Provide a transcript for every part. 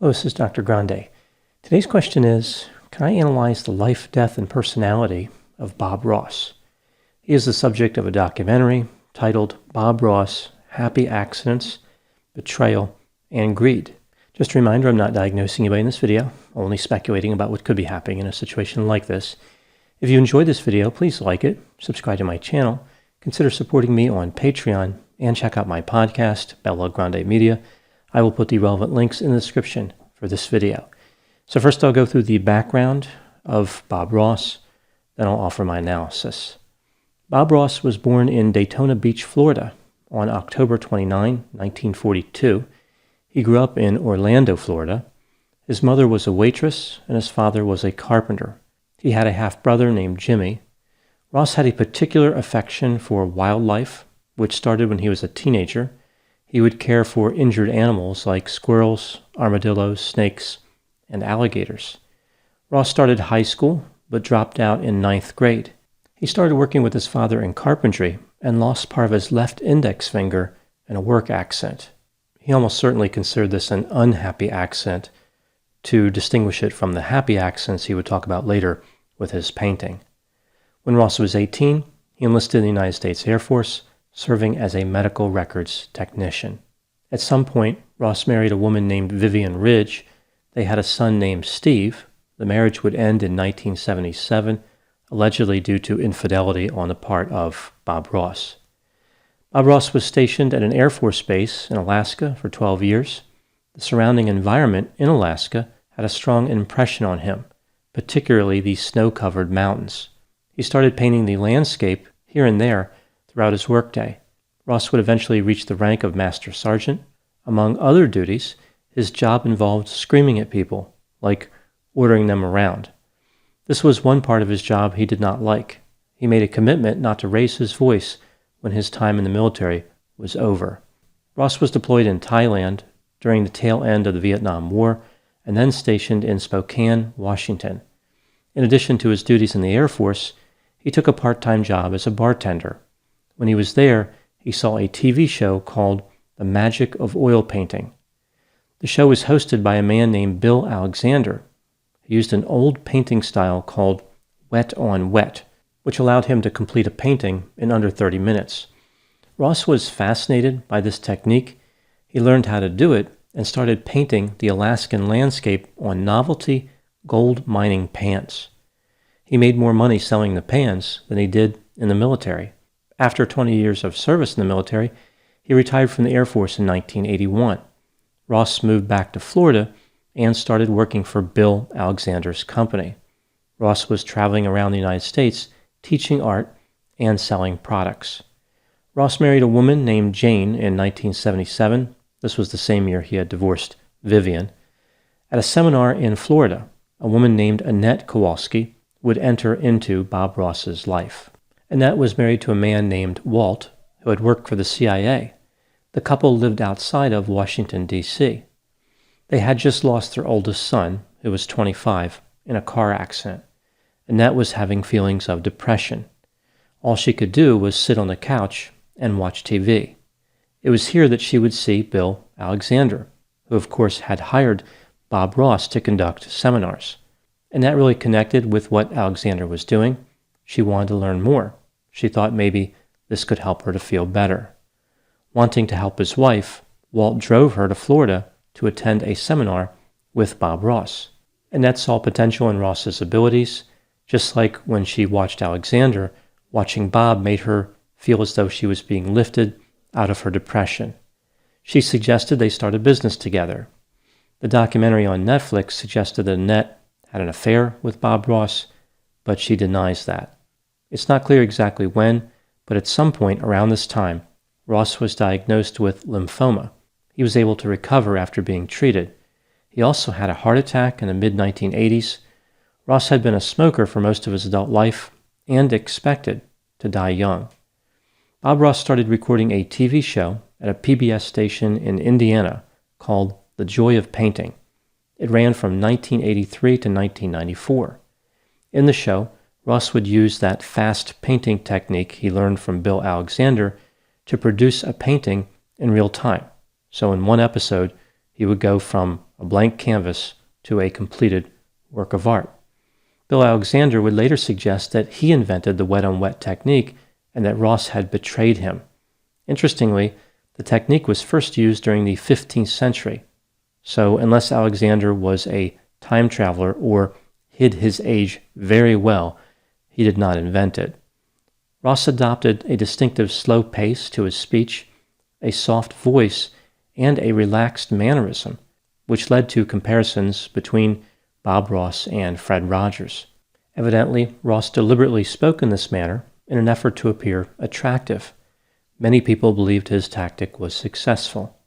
Hello, this is Dr. Grande. Today's question is, can I analyze the life, death, and personality of Bob Ross? He is the subject of a documentary titled Bob Ross, Happy Accidents, Betrayal, and Greed. Just a reminder, I'm not diagnosing anybody in this video, only speculating about what could be happening in a situation like this. If you enjoyed this video, please like it, subscribe to my channel, consider supporting me on Patreon, and check out my podcast, Bella Grande Media. I will put the relevant links in the description for this video. So first I'll go through the background of Bob Ross, then I'll offer my analysis. Bob Ross was born in Daytona Beach, Florida on October 29, 1942. He grew up in Orlando, Florida. His mother was a waitress and his father was a carpenter. He had a half-brother named Jimmy. Ross had a particular affection for wildlife, which started when he was a teenager. He would care for injured animals like squirrels, armadillos, snakes, and alligators. Ross started high school, but dropped out in 9th grade. He started working with his father in carpentry and lost part of his left index finger in a work accident. He almost certainly considered this an unhappy accident to distinguish it from the happy accidents he would talk about later with his painting. When Ross was 18, he enlisted in the United States Air Force, serving as a medical records technician. At some point, Ross married a woman named Vivian Ridge. They had a son named Steve. The marriage would end in 1977, allegedly due to infidelity on the part of Bob Ross. Bob Ross was stationed at an Air Force base in Alaska for 12 years. The surrounding environment in Alaska had a strong impression on him, particularly the snow-covered mountains. He started painting the landscape here and there throughout his workday. Ross would eventually reach the rank of Master Sergeant. Among other duties, his job involved screaming at people, like ordering them around. This was one part of his job he did not like. He made a commitment not to raise his voice when his time in the military was over. Ross was deployed in Thailand during the tail end of the Vietnam War and then stationed in Spokane, Washington. In addition to his duties in the Air Force, he took a part-time job as a bartender. When he was there, he saw a TV show called The Magic of Oil Painting. The show was hosted by a man named Bill Alexander. He used an old painting style called wet on wet, which allowed him to complete a painting in under 30 minutes. Ross was fascinated by this technique. He learned how to do it and started painting the Alaskan landscape on novelty gold mining pans. He made more money selling the pans than he did in the military. After 20 years of service in the military, he retired from the Air Force in 1981. Ross moved back to Florida and started working for Bill Alexander's company. Ross was traveling around the United States teaching art and selling products. Ross married a woman named Jane in 1977. This was the same year he had divorced Vivian. At a seminar in Florida, a woman named Annette Kowalski would enter into Bob Ross's life. Annette was married to a man named Walt, who had worked for the CIA. The couple lived outside of Washington, D.C. They had just lost their oldest son, who was 25, in a car accident. Annette was having feelings of depression. All she could do was sit on the couch and watch TV. It was here that she would see Bill Alexander, who of course had hired Bob Ross to conduct seminars. Annette really connected with what Alexander was doing. She wanted to learn more. She thought maybe this could help her to feel better. Wanting to help his wife, Walt drove her to Florida to attend a seminar with Bob Ross. Annette saw potential in Ross's abilities. Just like when she watched Alexander, watching Bob made her feel as though she was being lifted out of her depression. She suggested they start a business together. The documentary on Netflix suggested that Annette had an affair with Bob Ross, but she denies that. It's not clear exactly when, but at some point around this time, Ross was diagnosed with lymphoma. He was able to recover after being treated. He also had a heart attack in the mid-1980s. Ross had been a smoker for most of his adult life and expected to die young. Bob Ross started recording a TV show at a PBS station in Indiana called The Joy of Painting. It ran from 1983 to 1994. In the show, Ross would use that fast painting technique he learned from Bill Alexander to produce a painting in real time. So in one episode, he would go from a blank canvas to a completed work of art. Bill Alexander would later suggest that he invented the wet-on-wet technique and that Ross had betrayed him. Interestingly, the technique was first used during the 15th century, so unless Alexander was a time traveler or hid his age very well, he did not invent it. Ross adopted a distinctive slow pace to his speech, a soft voice, and a relaxed mannerism, which led to comparisons between Bob Ross and Fred Rogers. Evidently, Ross deliberately spoke in this manner in an effort to appear attractive. Many people believed his tactic was successful.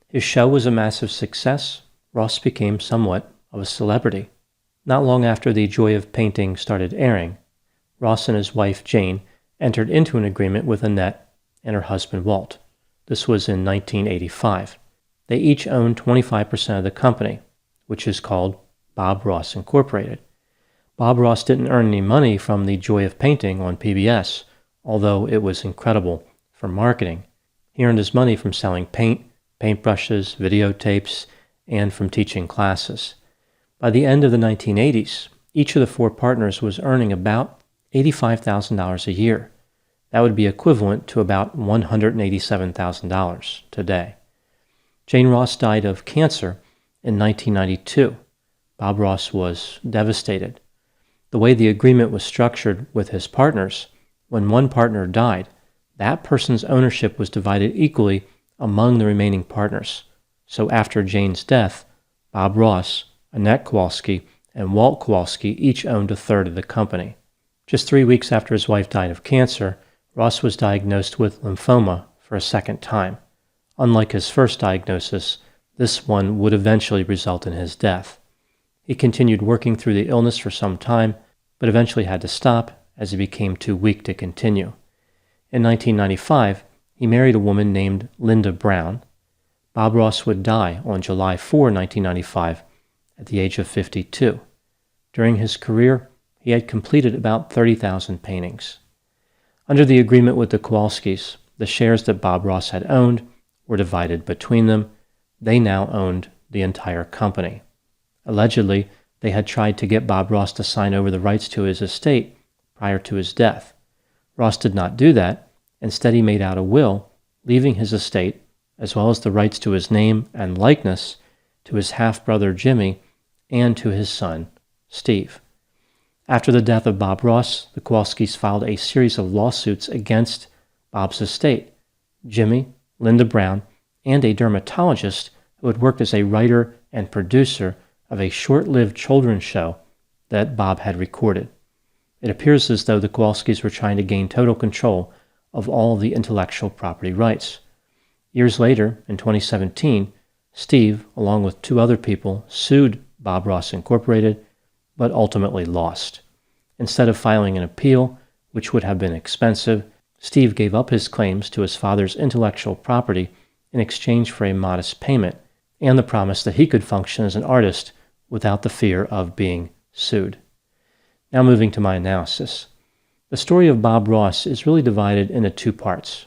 His show was a massive success. Ross became somewhat of a celebrity. Not long after The Joy of Painting started airing, Ross and his wife Jane entered into an agreement with Annette and her husband Walt. This was in 1985. They each owned 25% of the company, which is called Bob Ross Incorporated. Bob Ross didn't earn any money from The Joy of Painting on PBS, although it was incredible for marketing. He earned his money from selling paint, paintbrushes, videotapes, and from teaching classes. By the end of the 1980s, each of the four partners was earning about $85,000 a year. That would be equivalent to about $187,000 today. Jane Ross died of cancer in 1992. Bob Ross was devastated. The way the agreement was structured with his partners, when one partner died, that person's ownership was divided equally among the remaining partners. So after Jane's death, Bob Ross, Annette Kowalski, and Walt Kowalski each owned a third of the company. Just 3 weeks after his wife died of cancer, Ross was diagnosed with lymphoma for a second time. Unlike his first diagnosis, this one would eventually result in his death. He continued working through the illness for some time, but eventually had to stop as he became too weak to continue. In 1995, he married a woman named Linda Brown. Bob Ross would die on July 4, 1995, at the age of 52. During his career, he had completed about 30,000 paintings. Under the agreement with the Kowalskis, the shares that Bob Ross had owned were divided between them. They now owned the entire company. Allegedly, they had tried to get Bob Ross to sign over the rights to his estate prior to his death. Ross did not do that. Instead, he made out a will, leaving his estate, as well as the rights to his name and likeness, to his half-brother Jimmy and to his son, Steve. After the death of Bob Ross, the Kowalskis filed a series of lawsuits against Bob's estate. Jimmy, Linda Brown, and a dermatologist who had worked as a writer and producer of a short-lived children's show that Bob had recorded. It appears as though the Kowalskis were trying to gain total control of all the intellectual property rights. Years later, in 2017, Steve, along with two other people, sued Bob Ross Incorporated, but ultimately lost. Instead of filing an appeal, which would have been expensive, Steve gave up his claims to his father's intellectual property in exchange for a modest payment and the promise that he could function as an artist without the fear of being sued. Now moving to my analysis. The story of Bob Ross is really divided into two parts.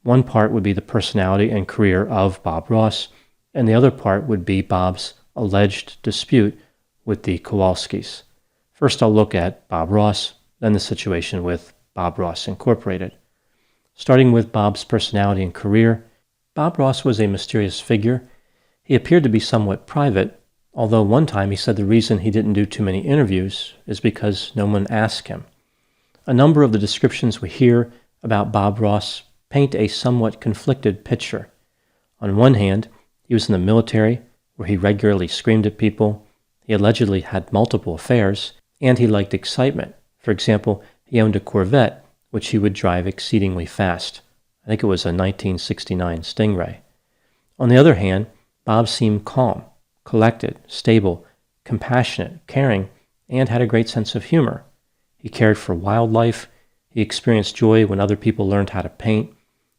One part would be the personality and career of Bob Ross, and the other part would be Bob's alleged dispute with the Kowalskis. First, I'll look at Bob Ross, then the situation with Bob Ross Incorporated. Starting with Bob's personality and career, Bob Ross was a mysterious figure. He appeared to be somewhat private, although one time he said the reason he didn't do too many interviews is because no one asked him. A number of the descriptions we hear about Bob Ross paint a somewhat conflicted picture. On one hand, he was in the military, where he regularly screamed at people. He allegedly had multiple affairs, and he liked excitement. For example, he owned a Corvette, which he would drive exceedingly fast. I think it was a 1969 Stingray. On the other hand, Bob seemed calm, collected, stable, compassionate, caring, and had a great sense of humor. He cared for wildlife. He experienced joy when other people learned how to paint.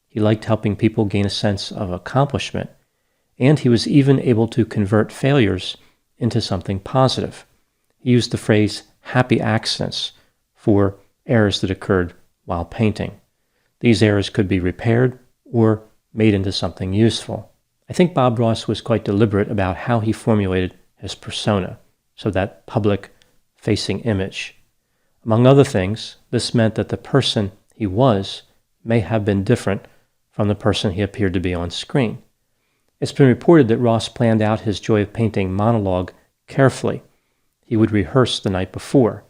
He liked helping people gain a sense of accomplishment. And he was even able to convert failures into something positive. He used the phrase happy accidents for errors that occurred while painting. These errors could be repaired or made into something useful. I think Bob Ross was quite deliberate about how he formulated his persona, so that public-facing image. Among other things, this meant that the person he was may have been different from the person he appeared to be on screen. It's been reported that Ross planned out his Joy of Painting monologue carefully. He would rehearse the night before.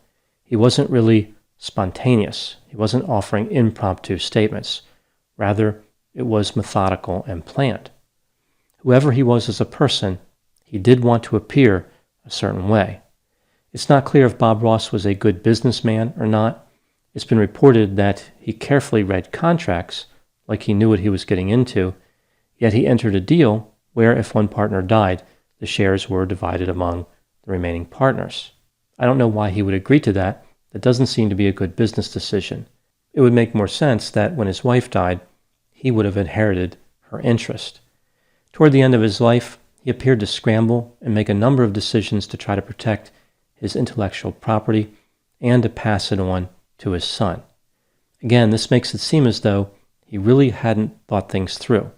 He wasn't really spontaneous. He wasn't offering impromptu statements. Rather, it was methodical and planned. Whoever he was as a person, he did want to appear a certain way. It's not clear if Bob Ross was a good businessman or not. It's been reported that he carefully read contracts, like he knew what he was getting into, yet he entered a deal where if one partner died, the shares were divided among the remaining partners. I don't know why he would agree to that. That doesn't seem to be a good business decision. It would make more sense that when his wife died, he would have inherited her interest. Toward the end of his life, he appeared to scramble and make a number of decisions to try to protect his intellectual property and to pass it on to his son. Again, this makes it seem as though he really hadn't thought things through.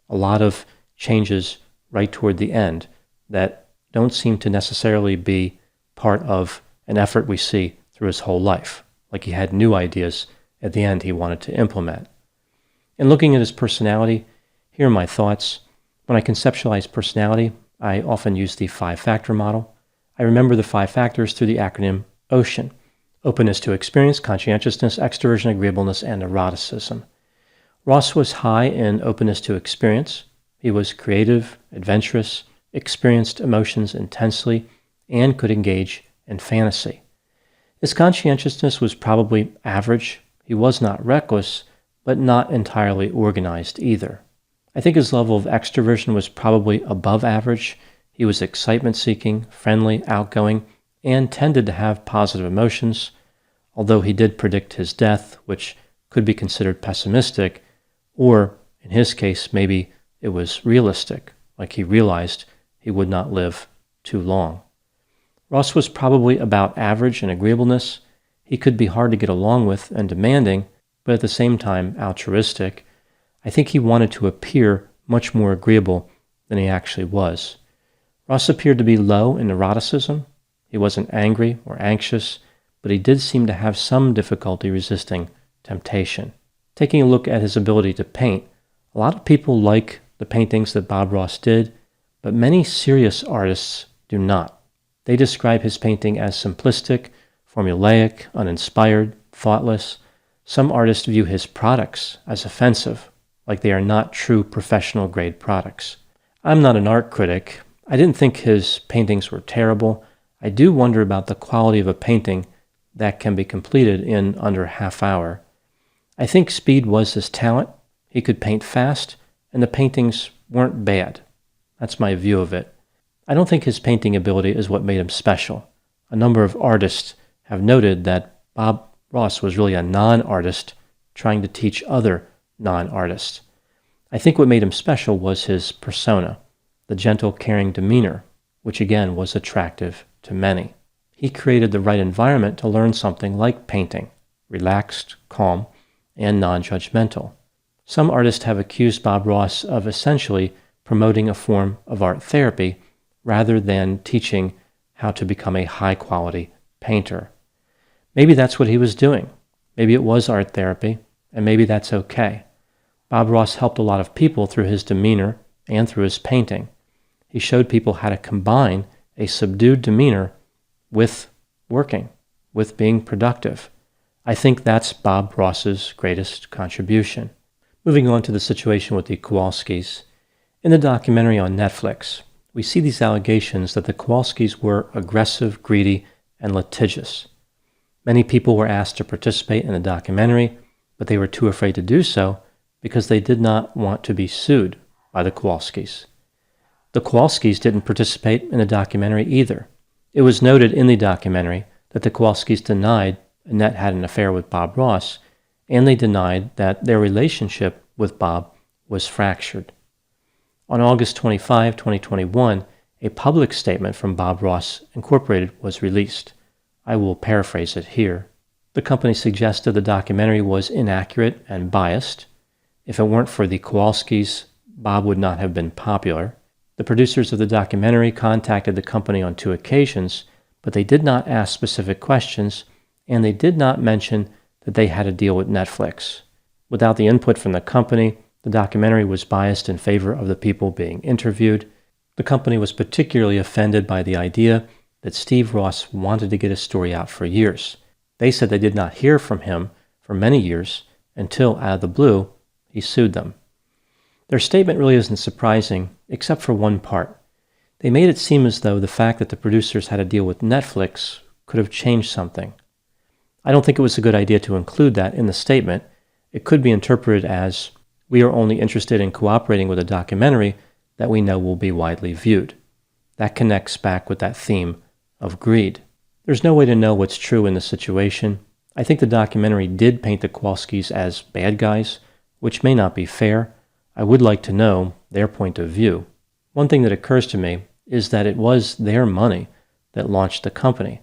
A lot of changes right toward the end that don't seem to necessarily be part of an effort we see through his whole life, like he had new ideas at the end he wanted to implement. In looking at his personality, here are my thoughts. When I conceptualize personality, I often use the 5-factor model. I remember the 5 factors through the acronym OCEAN: openness to experience, conscientiousness, extroversion, agreeableness, and eroticism. Ross was high in openness to experience. He was creative, adventurous, experienced emotions intensely, and could engage in fantasy. His conscientiousness was probably average. He was not reckless, but not entirely organized either. I think his level of extroversion was probably above average. He was excitement-seeking, friendly, outgoing, and tended to have positive emotions, although he did predict his death, which could be considered pessimistic, or, in his case, maybe it was realistic, like he realized he would not live too long. Ross was probably about average in agreeableness. He could be hard to get along with and demanding, but at the same time altruistic. I think he wanted to appear much more agreeable than he actually was. Ross appeared to be low in eroticism. He wasn't angry or anxious, but he did seem to have some difficulty resisting temptation. Taking a look at his ability to paint, a lot of people like the paintings that Bob Ross did, but many serious artists do not. They describe his painting as simplistic, formulaic, uninspired, thoughtless. Some artists view his products as offensive, like they are not true professional-grade products. I'm not an art critic. I didn't think his paintings were terrible. I do wonder about the quality of a painting that can be completed in under a half hour. I think speed was his talent. He could paint fast, and the paintings weren't bad. That's my view of it. I don't think his painting ability is what made him special. A number of artists have noted that Bob Ross was really a non-artist trying to teach other non-artists. I think what made him special was his persona, the gentle, caring demeanor, which again was attractive to many. He created the right environment to learn something like painting, relaxed, calm, and non-judgmental. Some artists have accused Bob Ross of essentially promoting a form of art therapy rather than teaching how to become a high-quality painter. Maybe that's what he was doing. Maybe it was art therapy, and maybe that's okay. Bob Ross helped a lot of people through his demeanor and through his painting. He showed people how to combine a subdued demeanor with working, with being productive. I think that's Bob Ross's greatest contribution. Moving on to the situation with the Kowalskis. In the documentary on Netflix, we see these allegations that the Kowalskis were aggressive, greedy, and litigious. Many people were asked to participate in the documentary, but they were too afraid to do so because they did not want to be sued by the Kowalskis. The Kowalskis didn't participate in the documentary either. It was noted in the documentary that the Kowalskis denied Annette had an affair with Bob Ross, and they denied that their relationship with Bob was fractured. On August 25, 2021, a public statement from Bob Ross Incorporated was released. I will paraphrase it here. The company suggested the documentary was inaccurate and biased. If it weren't for the Kowalskis, Bob would not have been popular. The producers of the documentary contacted the company on 2 occasions, but they did not ask specific questions, and they did not mention that they had a deal with Netflix. Without the input from the company, the documentary was biased in favor of the people being interviewed. The company was particularly offended by the idea that Steve Ross wanted to get his story out for years. They said they did not hear from him for many years until, out of the blue, he sued them. Their statement really isn't surprising, except for one part. They made it seem as though the fact that the producers had a deal with Netflix could have changed something. I don't think it was a good idea to include that in the statement. It could be interpreted as, we are only interested in cooperating with a documentary that we know will be widely viewed. That connects back with that theme of greed. There's no way to know what's true in this situation. I think the documentary did paint the Kowalskis as bad guys, which may not be fair. I would like to know their point of view. One thing that occurs to me is that it was their money that launched the company.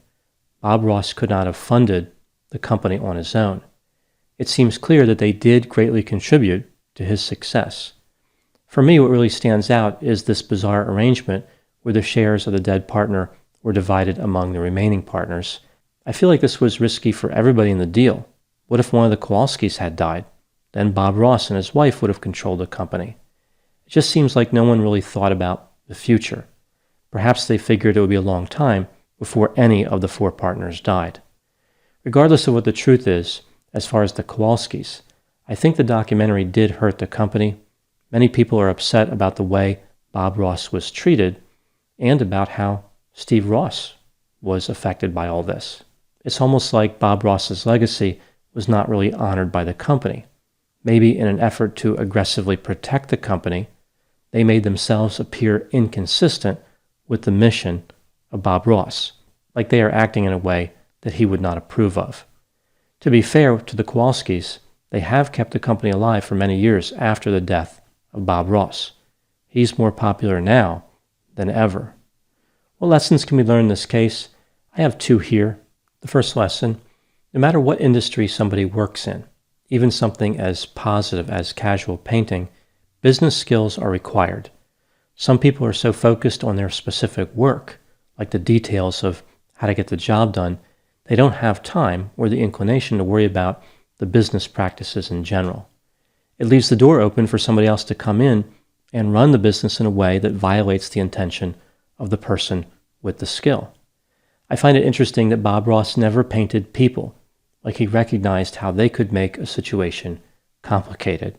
Bob Ross could not have funded the company on his own. It seems clear that they did greatly contribute to his success. For me, what really stands out is this bizarre arrangement where the shares of the dead partner were divided among the remaining partners. I feel like this was risky for everybody in the deal. What if one of the Kowalskis had died? Then Bob Ross and his wife would have controlled the company. It just seems like no one really thought about the future. Perhaps they figured it would be a long time before any of the 4 partners died. Regardless of what the truth is, as far as the Kowalskis, I think the documentary did hurt the company. Many people are upset about the way Bob Ross was treated and about how Steve Ross was affected by all this. It's almost like Bob Ross's legacy was not really honored by the company. Maybe in an effort to aggressively protect the company, they made themselves appear inconsistent with the mission of Bob Ross, like they are acting in a way that he would not approve of. To be fair to the Kowalskis, they have kept the company alive for many years after the death of Bob Ross. He's more popular now than ever. What lessons can we learn in this case? I have 2 here. The first lesson, no matter what industry somebody works in, even something as positive as casual painting, business skills are required. Some people are so focused on their specific work, like the details of how to get the job done, they don't have time or the inclination to worry about the business practices in general. It leaves the door open for somebody else to come in and run the business in a way that violates the intention of the person with the skill. I find it interesting that Bob Ross never painted people, like he recognized how they could make a situation complicated.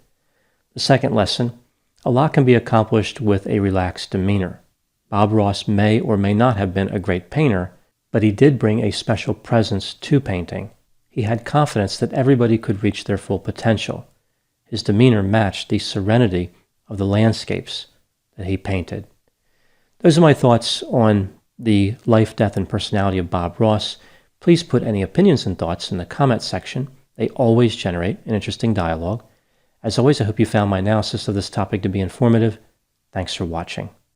The second lesson, a lot can be accomplished with a relaxed demeanor. Bob Ross may or may not have been a great painter, but he did bring a special presence to painting. He had confidence that everybody could reach their full potential. His demeanor matched the serenity of the landscapes that he painted. Those are my thoughts on the life, death, and personality of Bob Ross. Please put any opinions and thoughts in the comment section. They always generate an interesting dialogue. As always, I hope you found my analysis of this topic to be informative. Thanks for watching.